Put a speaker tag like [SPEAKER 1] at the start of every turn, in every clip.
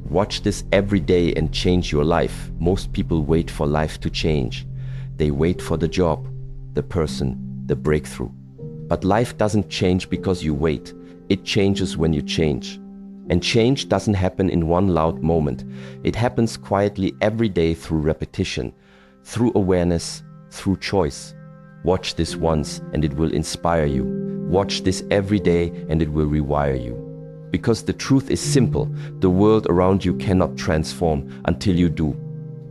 [SPEAKER 1] Watch this every day and change your life. Most people wait for life to change. They wait for the job, the person, the breakthrough. But life doesn't change because you wait. It changes when you change. And change doesn't happen in one loud moment. It happens quietly every day through repetition, through awareness, through choice. Watch this once and it will inspire you. Watch this every day and it will rewire you. Because the truth is simple, the world around you cannot transform until you do.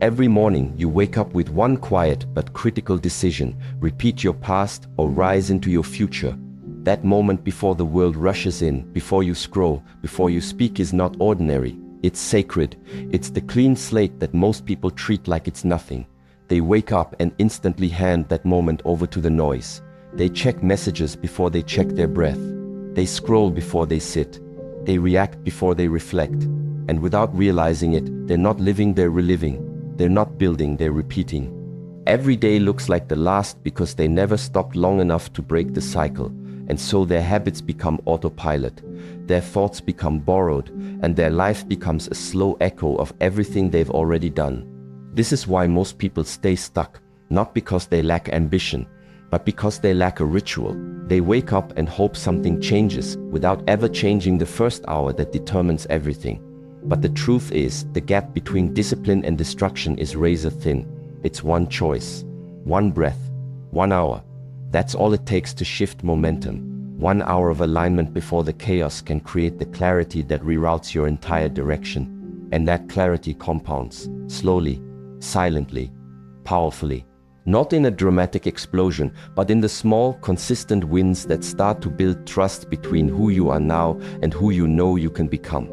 [SPEAKER 1] Every morning you wake up with one quiet but critical decision: repeat your past or rise into your future. That moment before the world rushes in, before you scroll, before you speak is not ordinary. It's sacred. It's the clean slate that most people treat like it's nothing. They wake up and instantly hand that moment over to the noise. They check messages before they check their breath. They scroll before they sit. They react before they reflect. And without realizing it, they're not living, they're reliving. They're not building, they're repeating. Every day looks like the last because they never stopped long enough to break the cycle. And so their habits become autopilot. Their thoughts become borrowed, and their life becomes a slow echo of everything they've already done. This is why most people stay stuck, not because they lack ambition, but because they lack a ritual. They wake up and hope something changes without ever changing the first hour that determines everything. But the truth is, the gap between discipline and destruction is razor thin. It's one choice, one breath, 1 hour. That's all it takes to shift momentum. 1 hour of alignment before the chaos can create the clarity that reroutes your entire direction. And that clarity compounds, slowly, silently, powerfully. Not in a dramatic explosion, but in the small, consistent wins that start to build trust between who you are now and who you know you can become.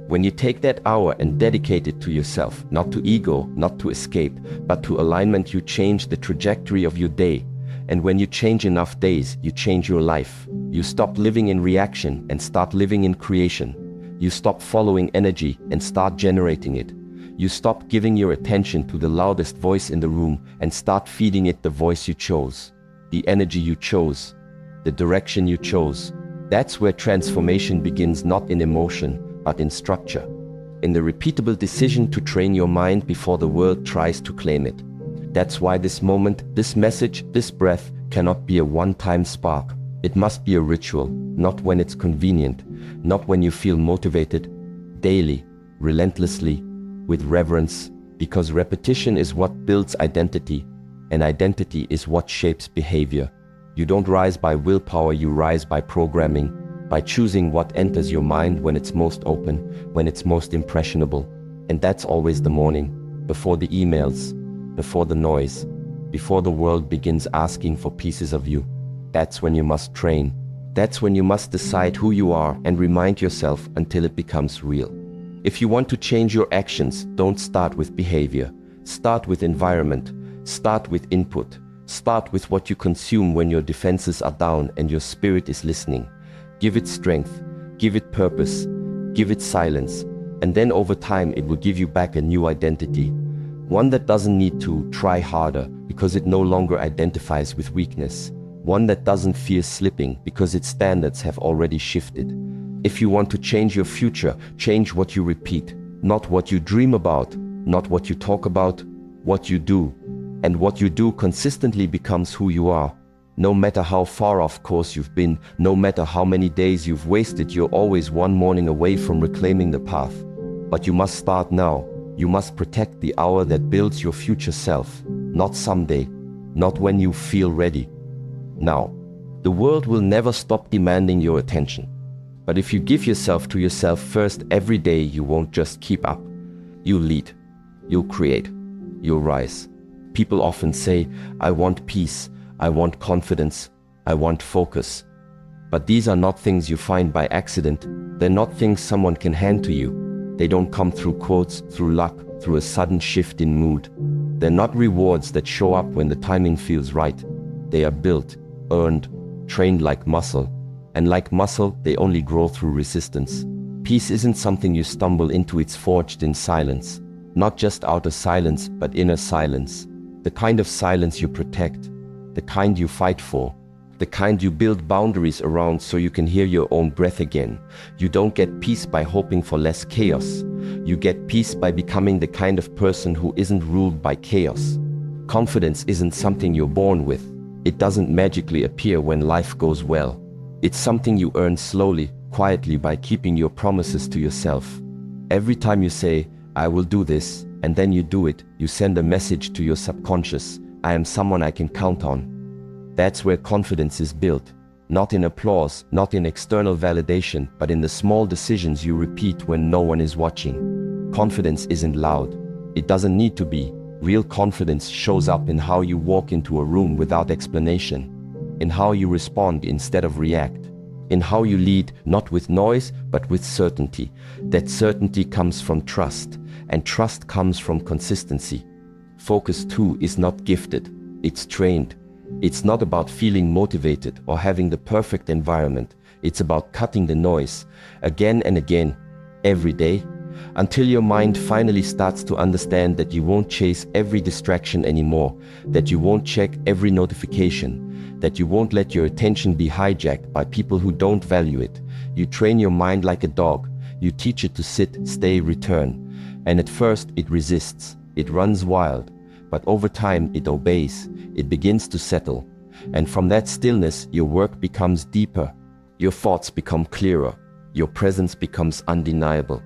[SPEAKER 1] When you take that hour and dedicate it to yourself, not to ego, not to escape, but to alignment, you change the trajectory of your day. And when you change enough days, you change your life. You stop living in reaction and start living in creation. You stop following energy and start generating it. You stop giving your attention to the loudest voice in the room and start feeding it the voice you chose, the energy you chose, the direction you chose. That's where transformation begins, not in emotion, but in structure. In the repeatable decision to train your mind before the world tries to claim it. That's why this moment, this message, this breath cannot be a one-time spark. It must be a ritual, not when it's convenient, not when you feel motivated, daily, relentlessly, with reverence, because repetition is what builds identity, and identity is what shapes behavior. You don't rise by willpower, you rise by programming, by choosing what enters your mind when it's most open, when it's most impressionable. And that's always the morning, before the emails, before the noise, before the world begins asking for pieces of you. That's when you must train. That's when you must decide who you are and remind yourself until it becomes real. If you want to change your actions, don't start with behavior. Start with environment. Start with input. Start with what you consume when your defenses are down and your spirit is listening. Give it strength. Give it purpose. Give it silence. And then over time it will give you back a new identity. One that doesn't need to try harder because it no longer identifies with weakness. One that doesn't fear slipping because its standards have already shifted. If you want to change your future, change what you repeat, not what you dream about, not what you talk about, what you do. And what you do consistently becomes who you are. No matter how far off course you've been, no matter how many days you've wasted, you're always one morning away from reclaiming the path. But you must start now. You must protect the hour that builds your future self. Not someday, not when you feel ready. Now. The world will never stop demanding your attention. But if you give yourself to yourself first every day, you won't just keep up. You'll lead. You'll create. You'll rise. People often say, I want peace, I want confidence, I want focus. But these are not things you find by accident. They're not things someone can hand to you. They don't come through quotes, through luck, through a sudden shift in mood. They're not rewards that show up when the timing feels right. They are built, earned, trained like muscle. And like muscle, they only grow through resistance. Peace isn't something you stumble into, it's forged in silence. Not just outer silence, but inner silence. The kind of silence you protect, the kind you fight for, the kind you build boundaries around so you can hear your own breath again. You don't get peace by hoping for less chaos. You get peace by becoming the kind of person who isn't ruled by chaos. Confidence isn't something you're born with. It doesn't magically appear when life goes well. It's something you earn slowly, quietly, by keeping your promises to yourself. Every time you say, "I will do this," and then you do it, you send a message to your subconscious: "I am someone I can count on." That's where confidence is built. Not in applause, not in external validation, but in the small decisions you repeat when no one is watching. Confidence isn't loud. It doesn't need to be. Real confidence shows up in how you walk into a room without explanation, in how you respond instead of react, in how you lead, not with noise, but with certainty. That certainty comes from trust, and trust comes from consistency. Focus too is not gifted, it's trained. It's not about feeling motivated or having the perfect environment. It's about cutting the noise again and again, every day, until your mind finally starts to understand that you won't chase every distraction anymore, that you won't check every notification, that you won't let your attention be hijacked by people who don't value it. You train your mind like a dog. You teach it to sit, stay, return. And at first it resists, it runs wild, but over time it obeys, it begins to settle. And from that stillness, your work becomes deeper, your thoughts become clearer, your presence becomes undeniable.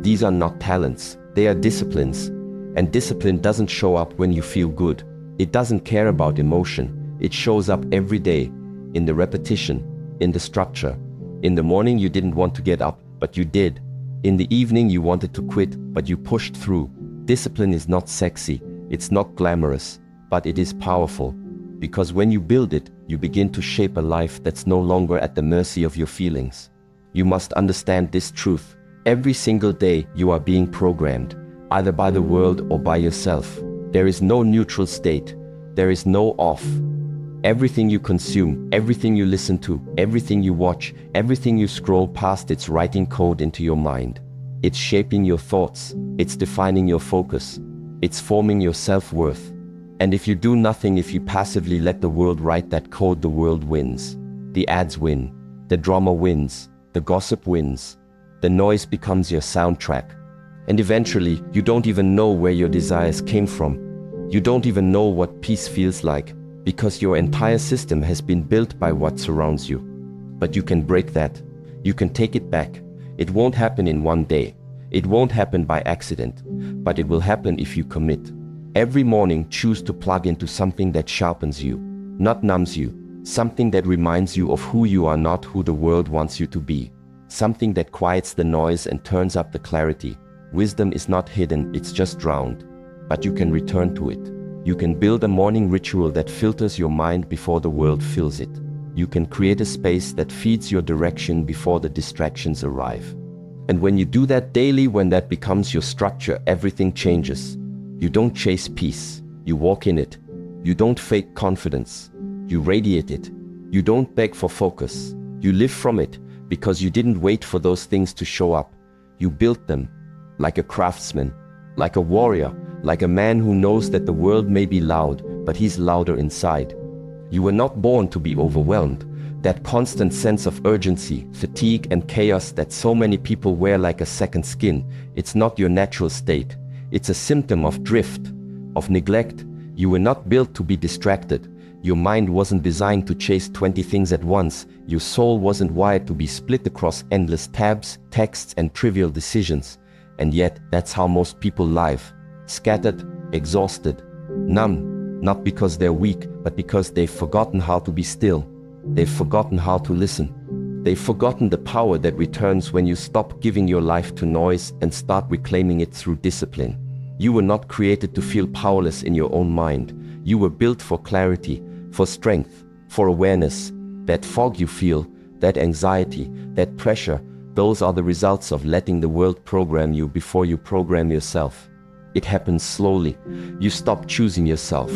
[SPEAKER 1] These are not talents, they are disciplines. And discipline doesn't show up when you feel good. It doesn't care about emotion. It shows up every day, in the repetition, in the structure. In the morning you didn't want to get up, but you did. In the evening you wanted to quit, but you pushed through. Discipline is not sexy, it's not glamorous, but it is powerful. Because when you build it, you begin to shape a life that's no longer at the mercy of your feelings. You must understand this truth. Every single day you are being programmed, either by the world or by yourself. There is no neutral state. There is no off. Everything you consume, everything you listen to, everything you watch, everything you scroll past, it's writing code into your mind. It's shaping your thoughts. It's defining your focus. It's forming your self-worth. And if you do nothing, if you passively let the world write that code, the world wins. The ads win. The drama wins. The gossip wins. The noise becomes your soundtrack. And eventually, you don't even know where your desires came from. You don't even know what peace feels like, because your entire system has been built by what surrounds you. But you can break that. You can take it back. It won't happen in one day. It won't happen by accident. But it will happen if you commit. Every morning, choose to plug into something that sharpens you, not numbs you. Something that reminds you of who you are, not who the world wants you to be. Something that quiets the noise and turns up the clarity. Wisdom is not hidden, it's just drowned. But you can return to it. You can build a morning ritual that filters your mind before the world fills it. You can create a space that feeds your direction before the distractions arrive. And when you do that daily, when that becomes your structure, everything changes. You don't chase peace, you walk in it. You don't fake confidence, you radiate it. You don't beg for focus, you live from it. Because you didn't wait for those things to show up. You built them, like a craftsman, like a warrior, like a man who knows that the world may be loud, but he's louder inside. You were not born to be overwhelmed. That constant sense of urgency, fatigue, and chaos that so many people wear like a second skin, it's not your natural state. It's a symptom of drift, of neglect. You were not built to be distracted. Your mind wasn't designed to chase 20 things at once. Your soul wasn't wired to be split across endless tabs, texts, and trivial decisions. And yet, that's how most people live. Scattered, exhausted, numb, not because they're weak, but because they've forgotten how to be still. They've forgotten how to listen. They've forgotten the power that returns when you stop giving your life to noise and start reclaiming it through discipline. You were not created to feel powerless in your own mind. You were built for clarity, for strength, for awareness. That fog you feel, that anxiety, that pressure, those are the results of letting the world program you before you program yourself. It happens slowly. You stop choosing yourself.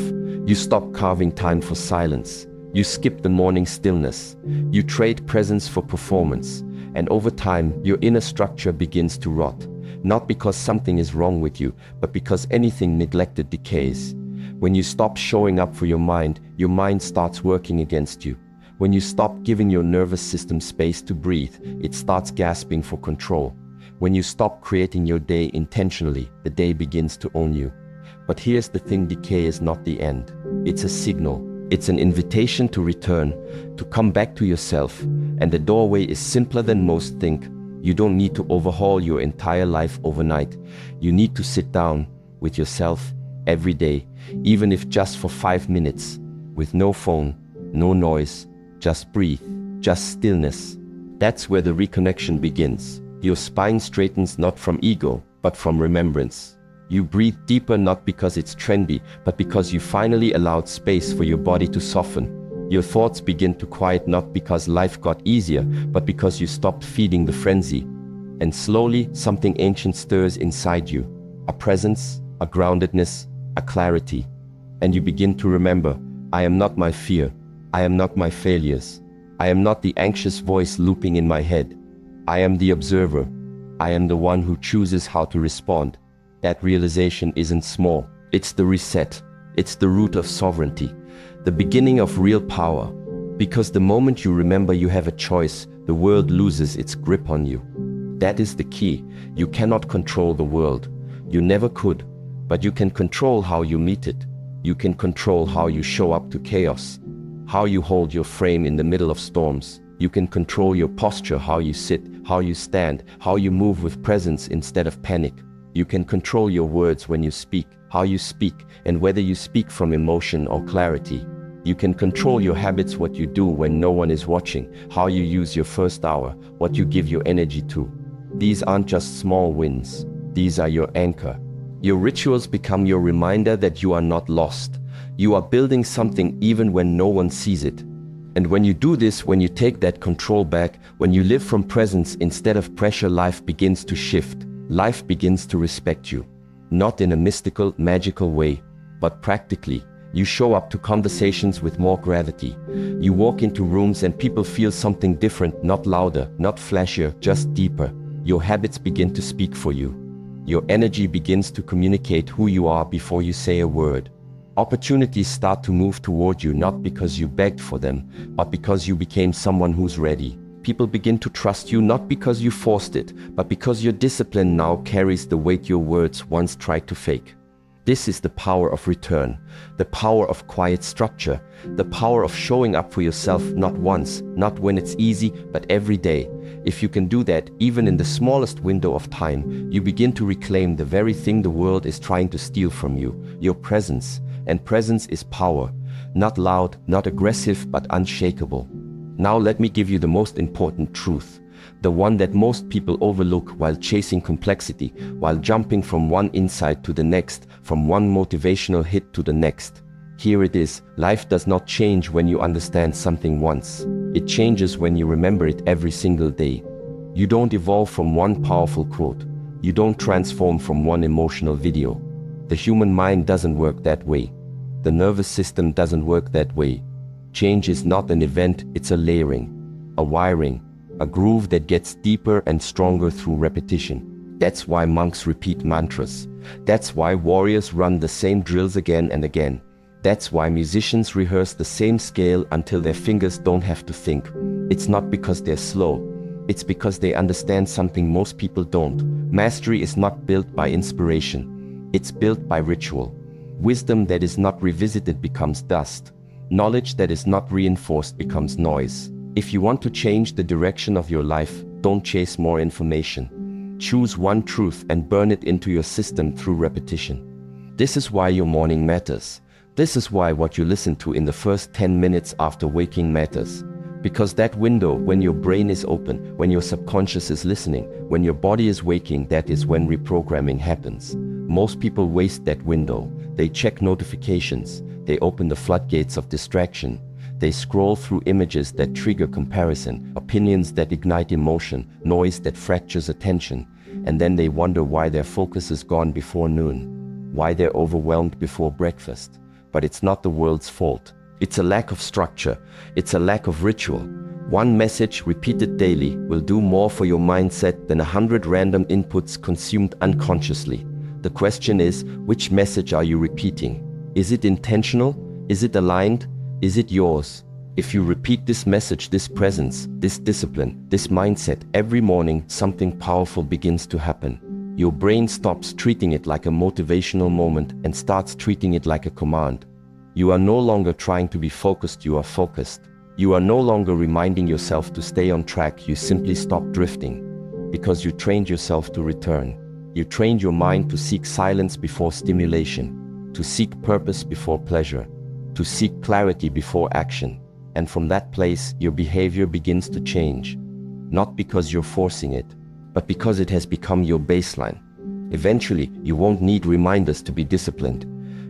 [SPEAKER 1] You stop carving time for silence. You skip the morning stillness. You trade presence for performance. And over time, your inner structure begins to rot. Not because something is wrong with you, but because anything neglected decays. When you stop showing up for your mind starts working against you. When you stop giving your nervous system space to breathe, it starts gasping for control. When you stop creating your day intentionally, the day begins to own you. But here's the thing, decay is not the end. It's a signal. It's an invitation to return, to come back to yourself. And the doorway is simpler than most think. You don't need to overhaul your entire life overnight. You need to sit down with yourself every day, even if just for 5 minutes, with no phone, no noise, just breathe, just stillness. That's where the reconnection begins. Your spine straightens not from ego, but from remembrance. You breathe deeper not because it's trendy, but because you finally allowed space for your body to soften. Your thoughts begin to quiet not because life got easier, but because you stopped feeding the frenzy. And slowly, something ancient stirs inside you. A presence, a groundedness, a clarity. And you begin to remember, I am not my fear. I am not my failures. I am not the anxious voice looping in my head. I am the observer. I am the one who chooses how to respond. That realization isn't small. It's the reset. It's the root of sovereignty. The beginning of real power. Because the moment you remember you have a choice, the world loses its grip on you. That is the key. You cannot control the world. You never could. But you can control how you meet it. You can control how you show up to chaos. How you hold your frame in the middle of storms. You can control your posture, how you sit, how you stand, how you move with presence instead of panic. You can control your words when you speak, how you speak, and whether you speak from emotion or clarity. You can control your habits, what you do when no one is watching, how you use your first hour, what you give your energy to. These aren't just small wins. These are your anchor. Your rituals become your reminder that you are not lost. You are building something even when no one sees it. And when you do this, when you take that control back, when you live from presence instead of pressure, life begins to shift. Life begins to respect you. Not in a mystical, magical way, but practically. You show up to conversations with more gravity. You walk into rooms and people feel something different, not louder, not flashier, just deeper. Your habits begin to speak for you. Your energy begins to communicate who you are before you say a word. Opportunities start to move toward you not because you begged for them, but because you became someone who's ready. People begin to trust you not because you forced it, but because your discipline now carries the weight your words once tried to fake. This is the power of return, the power of quiet structure, the power of showing up for yourself not once, not when it's easy, but every day. If you can do that, even in the smallest window of time, you begin to reclaim the very thing the world is trying to steal from you, your presence. And presence is power, not loud, not aggressive, but unshakable. Now let me give you the most important truth, the one that most people overlook while chasing complexity, while jumping from one insight to the next, from one motivational hit to the next. Here it is, life does not change when you understand something once. It changes when you remember it every single day. You don't evolve from one powerful quote. You don't transform from one emotional video. The human mind doesn't work that way. The nervous system doesn't work that way. Change is not an event, it's a layering, a wiring, a groove that gets deeper and stronger through repetition. That's why monks repeat mantras. That's why warriors run the same drills again and again. That's why musicians rehearse the same scale until their fingers don't have to think. It's not because they're slow. It's because they understand something most people don't. Mastery is not built by inspiration. It's built by ritual. Wisdom that is not revisited becomes dust. Knowledge that is not reinforced becomes noise. If you want to change the direction of your life, don't chase more information. Choose one truth and burn it into your system through repetition. This is why your morning matters. This is why what you listen to in the first 10 minutes after waking matters. Because that window, when your brain is open, when your subconscious is listening, when your body is waking, that is when reprogramming happens. Most people waste that window. They check notifications. They open the floodgates of distraction. They scroll through images that trigger comparison, opinions that ignite emotion, noise that fractures attention. And then they wonder why their focus is gone before noon, why they're overwhelmed before breakfast. But it's not the world's fault. It's a lack of structure. It's a lack of ritual. One message repeated daily will do more for your mindset than 100 random inputs consumed unconsciously. The question is, which message are you repeating? Is it intentional? Is it aligned? Is it yours? If you repeat this message, this presence, this discipline, this mindset every morning, something powerful begins to happen. Your brain stops treating it like a motivational moment and starts treating it like a command. You are no longer trying to be focused, you are focused. You are no longer reminding yourself to stay on track, you simply stop drifting. Because you trained yourself to return. You trained your mind to seek silence before stimulation, to seek purpose before pleasure, to seek clarity before action. And from that place, your behavior begins to change. Not because you're forcing it, but because it has become your baseline. Eventually, you won't need reminders to be disciplined.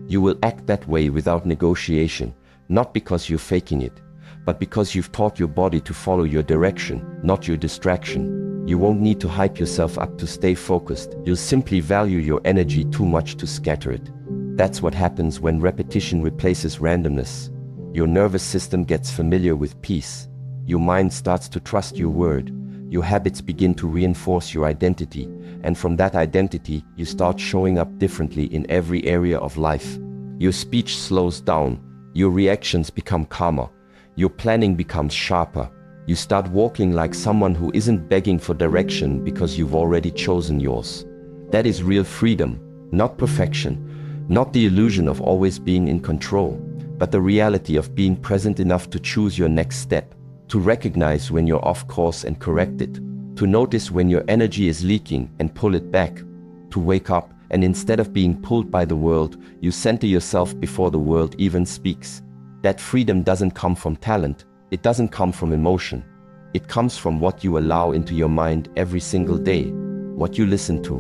[SPEAKER 1] You will act that way without negotiation, not because you're faking it, but because you've taught your body to follow your direction, not your distraction. You won't need to hype yourself up to stay focused. You'll simply value your energy too much to scatter it. That's what happens when repetition replaces randomness. Your nervous system gets familiar with peace. Your mind starts to trust your word. Your habits begin to reinforce your identity. And from that identity, you start showing up differently in every area of life. Your speech slows down. Your reactions become calmer. Your planning becomes sharper. You start walking like someone who isn't begging for direction because you've already chosen yours. That is real freedom, not perfection, not the illusion of always being in control, but the reality of being present enough to choose your next step, to recognize when you're off course and correct it, to notice when your energy is leaking and pull it back, to wake up and instead of being pulled by the world, you center yourself before the world even speaks. That freedom doesn't come from talent, it doesn't come from emotion. It comes from what you allow into your mind every single day, what you listen to,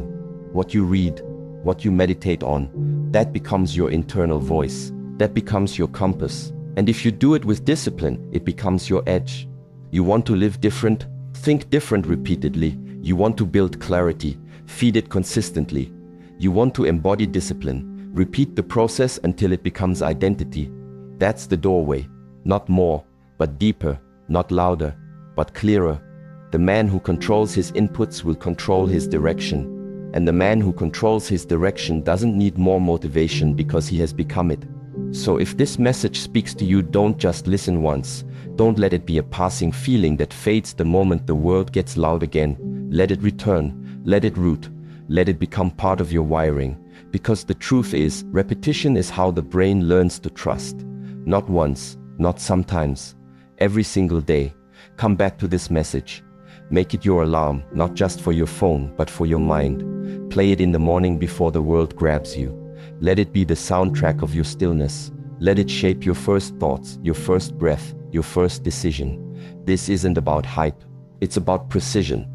[SPEAKER 1] what you read, what you meditate on. That becomes your internal voice. That becomes your compass. And if you do it with discipline, it becomes your edge. You want to live different? Think different repeatedly. You want to build clarity? Feed it consistently. You want to embody discipline? Repeat the process until it becomes identity. That's the doorway. Not more, but deeper. Not louder, but clearer. The man who controls his inputs will control his direction. And the man who controls his direction doesn't need more motivation because he has become it. So if this message speaks to you, don't just listen once. Don't let it be a passing feeling that fades the moment the world gets loud again. Let it return, let it root, let it become part of your wiring. Because the truth is, repetition is how the brain learns to trust. Not once, not sometimes, every single day. Come back to this message. Make it your alarm, not just for your phone, but for your mind. Play it in the morning before the world grabs you. Let it be the soundtrack of your stillness. Let it shape your first thoughts, your first breath, your first decision. This isn't about hype. It's about precision,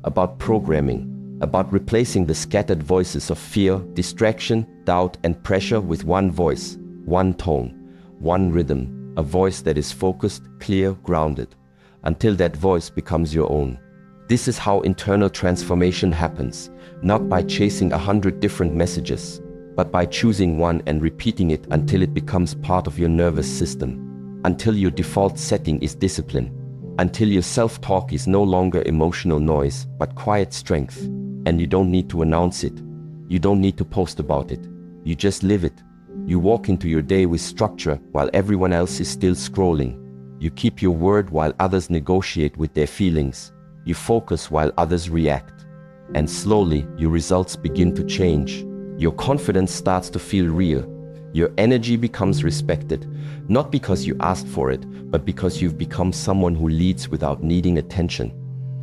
[SPEAKER 1] about programming, about replacing the scattered voices of fear, distraction, doubt, and pressure with one voice, one tone, one rhythm, a voice that is focused, clear, grounded, until that voice becomes your own. This is how internal transformation happens, not by chasing 100 different messages, but by choosing one and repeating it until it becomes part of your nervous system, until your default setting is discipline, until your self-talk is no longer emotional noise, but quiet strength. And you don't need to announce it. You don't need to post about it. You just live it. You walk into your day with structure while everyone else is still scrolling. You keep your word while others negotiate with their feelings. You focus while others react. And slowly, your results begin to change. Your confidence starts to feel real. Your energy becomes respected, not because you asked for it, but because you've become someone who leads without needing attention.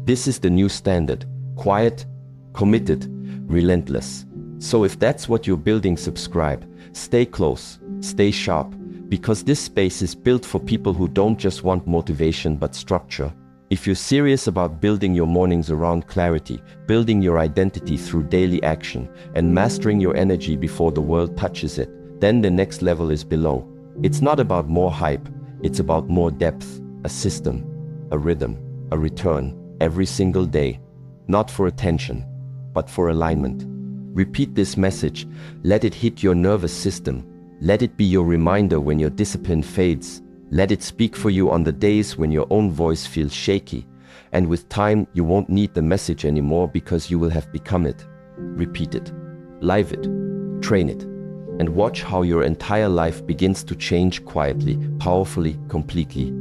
[SPEAKER 1] This is the new standard: quiet, committed, relentless. So if that's what you're building, subscribe. Stay close, stay sharp, because this space is built for people who don't just want motivation but structure. If you're serious about building your mornings around clarity, building your identity through daily action, and mastering your energy before the world touches it, then the next level is below. It's not about more hype, it's about more depth, a system, a rhythm, a return, every single day. Not for attention, but for alignment. Repeat this message, let it hit your nervous system. Let it be your reminder when your discipline fades. Let it speak for you on the days when your own voice feels shaky. And with time, you won't need the message anymore because you will have become it. Repeat it, live it, train it, and watch how your entire life begins to change quietly, powerfully, completely.